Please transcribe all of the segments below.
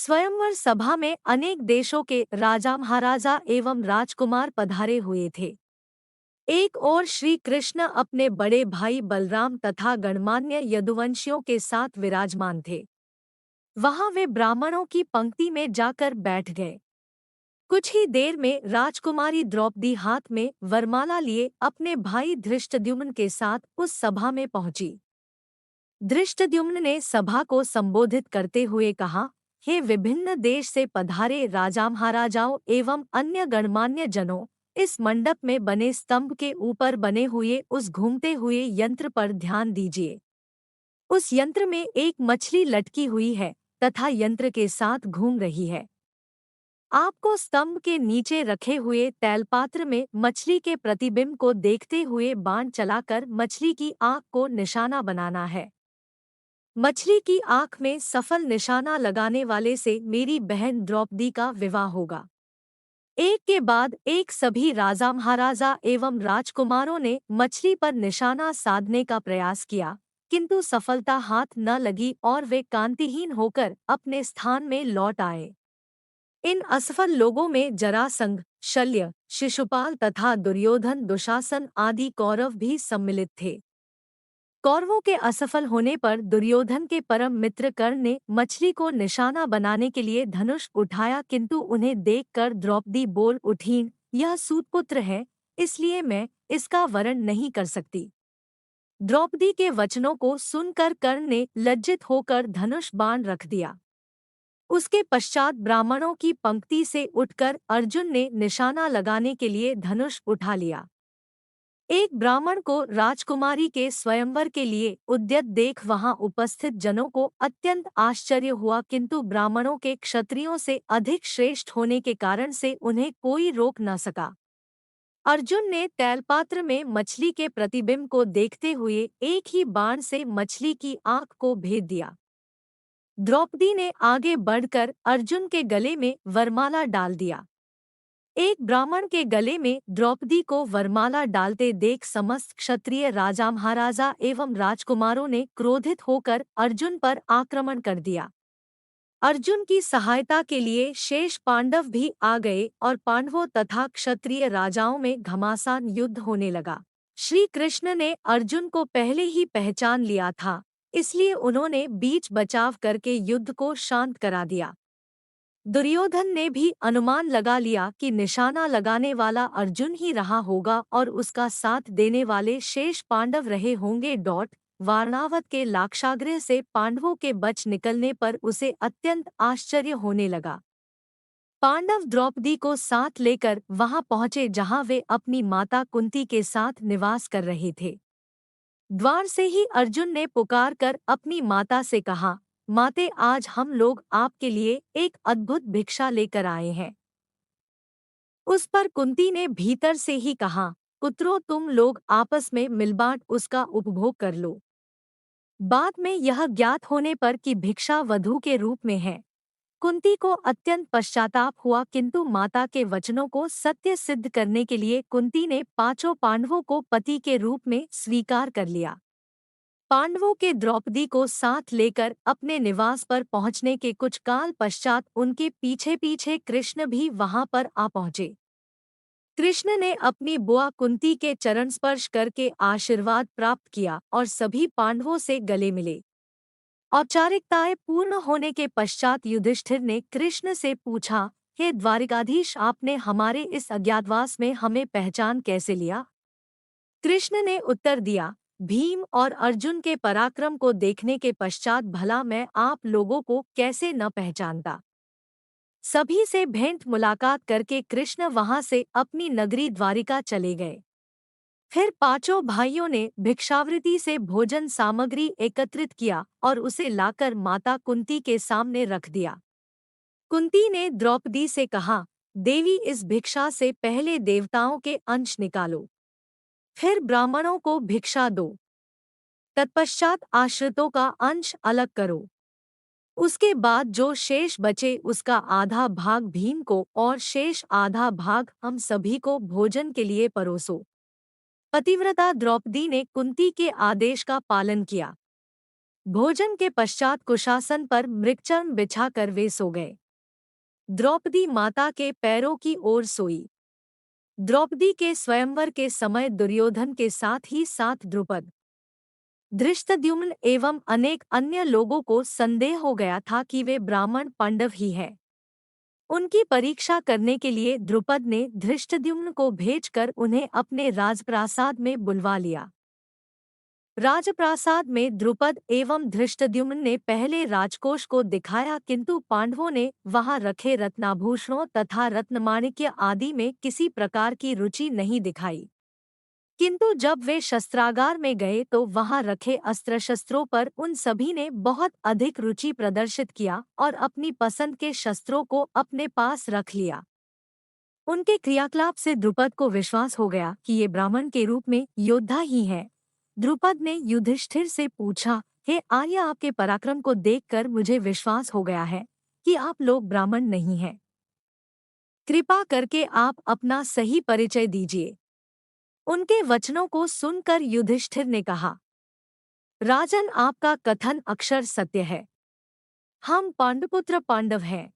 स्वयंवर सभा में अनेक देशों के राजा महाराजा एवं राजकुमार पधारे हुए थे। एक ओर श्री कृष्ण अपने बड़े भाई बलराम तथा गणमान्य यदुवंशियों के साथ विराजमान थे। वहां वे ब्राह्मणों की पंक्ति में जाकर बैठ गए। कुछ ही देर में राजकुमारी द्रौपदी हाथ में वरमाला लिए अपने भाई धृष्टद्युम्न के साथ उस सभा में पहुंची। धृष्टद्युम्न ने सभा को संबोधित करते हुए कहा, हे विभिन्न देश से पधारे राजा महाराजाओं एवं अन्य गणमान्य जनों, इस मंडप में बने स्तंभ के ऊपर बने हुए उस घूमते हुए यंत्र पर ध्यान दीजिए। उस यंत्र में एक मछली लटकी हुई है तथा यंत्र के साथ घूम रही है। आपको स्तंभ के नीचे रखे हुए तैलपात्र में मछली के प्रतिबिंब को देखते हुए बाण चलाकर मछली की आंख को निशाना बनाना है। मछली की आंख में सफल निशाना लगाने वाले से मेरी बहन द्रौपदी का विवाह होगा। एक के बाद एक सभी राजा महाराजा एवं राजकुमारों ने मछली पर निशाना साधने का प्रयास किया, किंतु सफलता हाथ न लगी और वे कांतिहीन होकर अपने स्थान में लौट आए। इन असफल लोगों में जरासंध, शल्य, शिशुपाल तथा दुर्योधन, दुशासन आदि कौरव भी सम्मिलित थे। कौरवों के असफल होने पर दुर्योधन के परम मित्र कर्ण ने मछली को निशाना बनाने के लिए धनुष उठाया, किंतु उन्हें देखकर द्रौपदी बोल उठीं, यह सूतपुत्र है, इसलिए मैं इसका वरण नहीं कर सकती। द्रौपदी के वचनों को सुनकर कर्ण ने लज्जित होकर धनुष बाण रख दिया। उसके पश्चात ब्राह्मणों की पंक्ति से उठकर अर्जुन ने निशाना लगाने के लिए धनुष उठा लिया। एक ब्राह्मण को राजकुमारी के स्वयंवर के लिए उद्यत देख वहां उपस्थित जनों को अत्यंत आश्चर्य हुआ, किंतु ब्राह्मणों के क्षत्रियों से अधिक श्रेष्ठ होने के कारण से उन्हें कोई रोक न सका। अर्जुन ने तैलपात्र में मछली के प्रतिबिंब को देखते हुए एक ही बाण से मछली की आंख को भेद दिया। द्रौपदी ने आगे बढ़कर अर्जुन के गले में वरमाला डाल दिया। एक ब्राह्मण के गले में द्रौपदी को वरमाला डालते देख समस्त क्षत्रिय राजा महाराजा एवं राजकुमारों ने क्रोधित होकर अर्जुन पर आक्रमण कर दिया। अर्जुन की सहायता के लिए शेष पांडव भी आ गए और पांडवों तथा क्षत्रिय राजाओं में घमासान युद्ध होने लगा। श्री कृष्ण ने अर्जुन को पहले ही पहचान लिया था, इसलिए उन्होंने बीच बचाव करके युद्ध को शांत करा दिया। दुर्योधन ने भी अनुमान लगा लिया कि निशाना लगाने वाला अर्जुन ही रहा होगा और उसका साथ देने वाले शेष पांडव रहे होंगे। वारणावत के लाक्षागृह से पांडवों के बच निकलने पर उसे अत्यंत आश्चर्य होने लगा। पांडव द्रौपदी को साथ लेकर वहां पहुंचे जहां वे अपनी माता कुंती के साथ निवास कर रहे थे। द्वार से ही अर्जुन ने पुकार कर अपनी माता से कहा, माते, आज हम लोग आपके लिए एक अद्भुत भिक्षा लेकर आए हैं। उस पर कुंती ने भीतर से ही कहा, पुत्रों, तुम लोग आपस में मिलबांट उसका उपभोग कर लो। बाद में यह ज्ञात होने पर कि भिक्षा वधू के रूप में है, कुंती को अत्यंत पश्चाताप हुआ, किंतु माता के वचनों को सत्य सिद्ध करने के लिए कुंती ने पांचों पांडवों को पति के रूप में स्वीकार कर लिया। पांडवों के द्रौपदी को साथ लेकर अपने निवास पर पहुंचने के कुछ काल पश्चात उनके पीछे पीछे कृष्ण भी वहां पर आ पहुंचे। कृष्ण ने अपनी बुआ कुंती के चरण स्पर्श करके आशीर्वाद प्राप्त किया और सभी पांडवों से गले मिले। औपचारिकताएं पूर्ण होने के पश्चात युधिष्ठिर ने कृष्ण से पूछा, हे द्वारिकाधीश, आपने हमारे इस अज्ञातवास में हमें पहचान कैसे लिया? कृष्ण ने उत्तर दिया, भीम और अर्जुन के पराक्रम को देखने के पश्चात भला मैं आप लोगों को कैसे न पहचानता। सभी से भेंट मुलाकात करके कृष्ण वहां से अपनी नगरी द्वारिका चले गए। फिर पांचों भाइयों ने भिक्षावृत्ति से भोजन सामग्री एकत्रित किया और उसे लाकर माता कुंती के सामने रख दिया। कुंती ने द्रौपदी से कहा, देवी, इस भिक्षा से पहले देवताओं के अंश निकालो, फिर ब्राह्मणों को भिक्षा दो, तत्पश्चात आश्रितों का अंश अलग करो। उसके बाद जो शेष बचे उसका आधा भाग भीम को और शेष आधा भाग हम सभी को भोजन के लिए परोसो। पतिव्रता द्रौपदी ने कुंती के आदेश का पालन किया। भोजन के पश्चात कुशासन पर मृगचर्म बिछाकर वे सो गए। द्रौपदी माता के पैरों की ओर सोई। द्रौपदी के स्वयंवर के समय दुर्योधन के साथ ही साथ द्रुपद, धृष्टद्युम्न एवं अनेक अन्य लोगों को संदेह हो गया था कि वे ब्राह्मण पांडव ही हैं। उनकी परीक्षा करने के लिए द्रुपद ने धृष्टद्युम्न को भेजकर उन्हें अपने राजप्रासाद में बुलवा लिया। राजप्रासाद में द्रुपद एवं धृष्टद्युम्न ने पहले राजकोष को दिखाया, किंतु पांडवों ने वहां रखे रत्नाभूषणों तथा रत्नमाणिक्य आदि में किसी प्रकार की रुचि नहीं दिखाई। किंतु जब वे शस्त्रागार में गए तो वहां रखे अस्त्र शस्त्रों पर उन सभी ने बहुत अधिक रुचि प्रदर्शित किया और अपनी पसंद के शस्त्रों को अपने पास रख लिया। उनके क्रियाकलाप से द्रुपद को विश्वास हो गया कि ये ब्राह्मण के रूप में योद्धा ही हैं। द्रुपद ने युधिष्ठिर से पूछा, हे आर्य, आपके पराक्रम को देखकर मुझे विश्वास हो गया है कि आप लोग ब्राह्मण नहीं हैं। कृपा करके आप अपना सही परिचय दीजिए। उनके वचनों को सुनकर युधिष्ठिर ने कहा, राजन, आपका कथन अक्षर सत्य है। हम पांडुपुत्र पांडव हैं।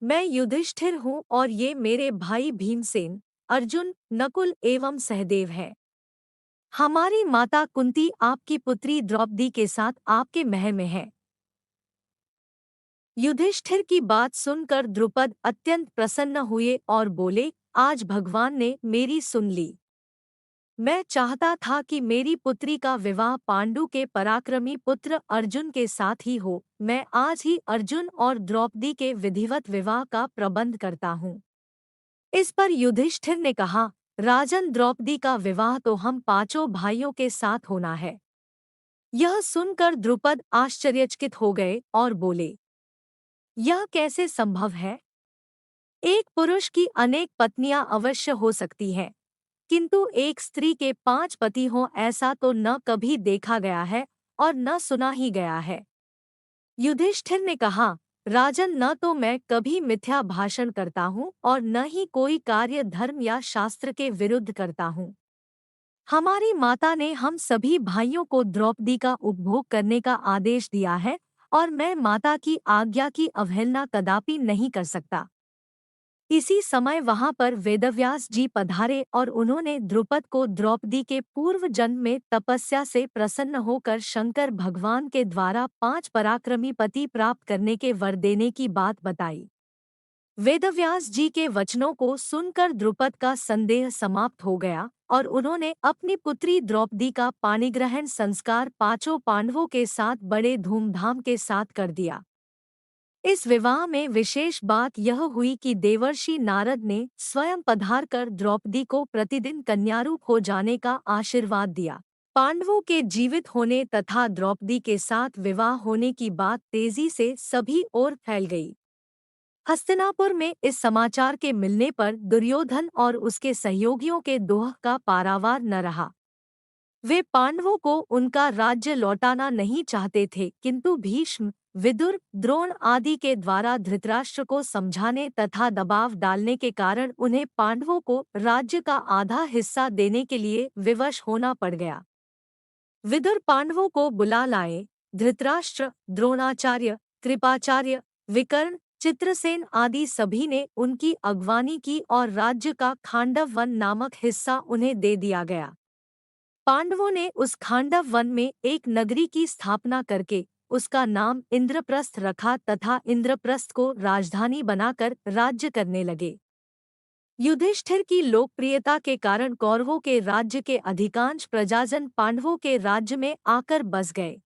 मैं युधिष्ठिर हूँ और ये मेरे भाई भीमसेन, अर्जुन, नकुल एवं सहदेव हैं। हमारी माता कुंती आपकी पुत्री द्रौपदी के साथ आपके महल में है। युधिष्ठिर की बात सुनकर द्रुपद अत्यंत प्रसन्न हुए और बोले, आज भगवान ने मेरी सुन ली। मैं चाहता था कि मेरी पुत्री का विवाह पांडु के पराक्रमी पुत्र अर्जुन के साथ ही हो। मैं आज ही अर्जुन और द्रौपदी के विधिवत विवाह का प्रबंध करता हूँ। इस पर युधिष्ठिर ने कहा, राजन, द्रौपदी का विवाह तो हम पांचों भाइयों के साथ होना है। यह सुनकर द्रुपद आश्चर्यचकित हो गए और बोले, यह कैसे संभव है? एक पुरुष की अनेक पत्नियां अवश्य हो सकती हैं, किंतु एक स्त्री के 5 पति हों ऐसा तो न कभी देखा गया है और न सुना ही गया है। युधिष्ठिर ने कहा, राजन, न तो मैं कभी मिथ्या भाषण करता हूँ और न ही कोई कार्य धर्म या शास्त्र के विरुद्ध करता हूँ। हमारी माता ने हम सभी भाइयों को द्रौपदी का उपभोग करने का आदेश दिया है और मैं माता की आज्ञा की अवहेलना कदापि नहीं कर सकता। इसी समय वहां पर वेदव्यास जी पधारे और उन्होंने द्रुपद को द्रौपदी के पूर्व जन्म में तपस्या से प्रसन्न होकर शंकर भगवान के द्वारा 5 पराक्रमी पति प्राप्त करने के वर देने की बात बताई। वेदव्यास जी के वचनों को सुनकर द्रुपद का संदेह समाप्त हो गया और उन्होंने अपनी पुत्री द्रौपदी का पाणिग्रहण संस्कार पांचों पांडवों के साथ बड़े धूमधाम के साथ कर दिया। इस विवाह में विशेष बात यह हुई कि देवर्षि नारद ने स्वयं पधारकर द्रौपदी को प्रतिदिन कन्यारूप हो जाने का आशीर्वाद दिया। पांडवों के जीवित होने तथा द्रौपदी के साथ विवाह होने की बात तेजी से सभी ओर फैल गई। हस्तिनापुर में इस समाचार के मिलने पर दुर्योधन और उसके सहयोगियों के दोह का पारावार न रहा। वे पांडवों को उनका राज्य लौटाना नहीं चाहते थे, किंतु भीष्म, विदुर, द्रोण आदि के द्वारा धृतराष्ट्र को समझाने तथा दबाव डालने के कारण उन्हें पांडवों को राज्य का आधा हिस्सा देने के लिए विवश होना पड़ गया। विदुर पांडवों को बुला लाए। धृतराष्ट्र, द्रोणाचार्य, कृपाचार्य, विकर्ण, चित्रसेन आदि सभी ने उनकी अगवानी की और राज्य का खांडव वन नामक हिस्सा उन्हें दे दिया गया। पांडवों ने उस खांडव वन में एक नगरी की स्थापना करके उसका नाम इंद्रप्रस्थ रखा तथा इंद्रप्रस्थ को राजधानी बनाकर राज्य करने लगे। युधिष्ठिर की लोकप्रियता के कारण कौरवों के राज्य के अधिकांश प्रजाजन पांडवों के राज्य में आकर बस गए।